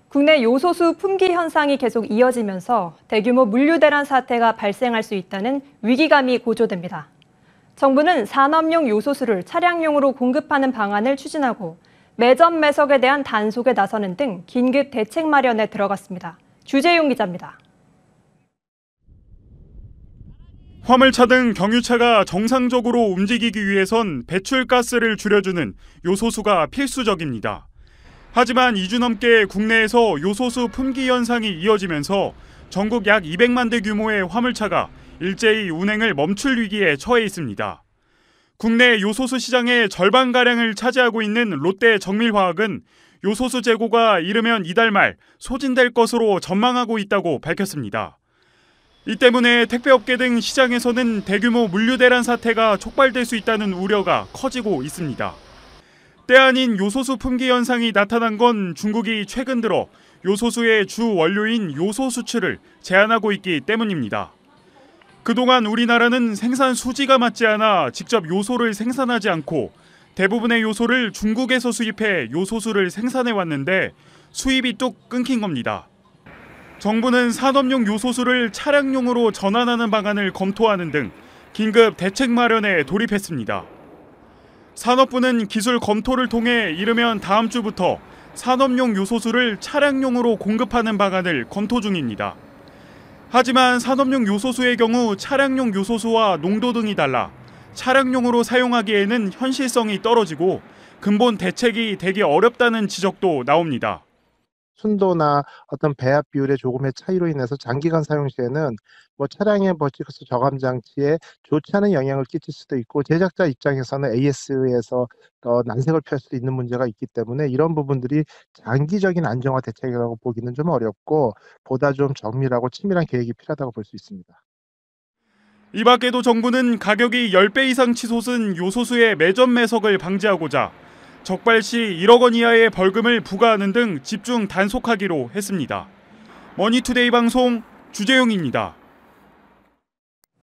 국내 요소수 품귀 현상이 계속 이어지면서 대규모 물류대란 사태가 발생할 수 있다는 위기감이 고조됩니다. 정부는 산업용 요소수를 차량용으로 공급하는 방안을 추진하고 매점 매석에 대한 단속에 나서는 등 긴급 대책 마련에 들어갔습니다. 주재용 기자입니다. 화물차 등 경유차가 정상적으로 움직이기 위해선 배출가스를 줄여주는 요소수가 필수적입니다. 하지만 2주 넘게 국내에서 요소수 품귀 현상이 이어지면서 전국 약 200만 대 규모의 화물차가 일제히 운행을 멈출 위기에 처해 있습니다. 국내 요소수 시장의 절반가량을 차지하고 있는 롯데 정밀화학은 요소수 재고가 이르면 이달 말 소진될 것으로 전망하고 있다고 밝혔습니다. 이 때문에 택배업계 등 시장에서는 대규모 물류대란 사태가 촉발될 수 있다는 우려가 커지고 있습니다. 때 아닌 요소수 품귀 현상이 나타난 건 중국이 최근 들어 요소수의 주 원료인 요소 수출을 제한하고 있기 때문입니다. 그동안 우리나라는 생산 수지가 맞지 않아 직접 요소를 생산하지 않고 대부분의 요소를 중국에서 수입해 요소수를 생산해 왔는데 수입이 뚝 끊긴 겁니다. 정부는 산업용 요소수를 차량용으로 전환하는 방안을 검토하는 등 긴급 대책 마련에 돌입했습니다. 산업부는 기술 검토를 통해 이르면 다음 주부터 산업용 요소수를 차량용으로 공급하는 방안을 검토 중입니다. 하지만 산업용 요소수의 경우 차량용 요소수와 농도 등이 달라 차량용으로 사용하기에는 현실성이 떨어지고 근본 대책이 되기 어렵다는 지적도 나옵니다. 순도나 어떤 배합 비율의 조금의 차이로 인해서 장기간 사용 시에는 차량의 버티커스 저감 장치에 좋지 않은 영향을 끼칠 수도 있고 제작자 입장에서는 AS에서 난색을 피할 수도 있는 문제가 있기 때문에 이런 부분들이 장기적인 안정화 대책이라고 보기는 좀 어렵고 보다 좀 정밀하고 치밀한 계획이 필요하다고 볼 수 있습니다. 이 밖에도 정부는 가격이 10배 이상 치솟은 요소수의 매점 매석을 방지하고자 적발 시 1억 원 이하의 벌금을 부과하는 등 집중 단속하기로 했습니다. 머니투데이 방송 주재용입니다.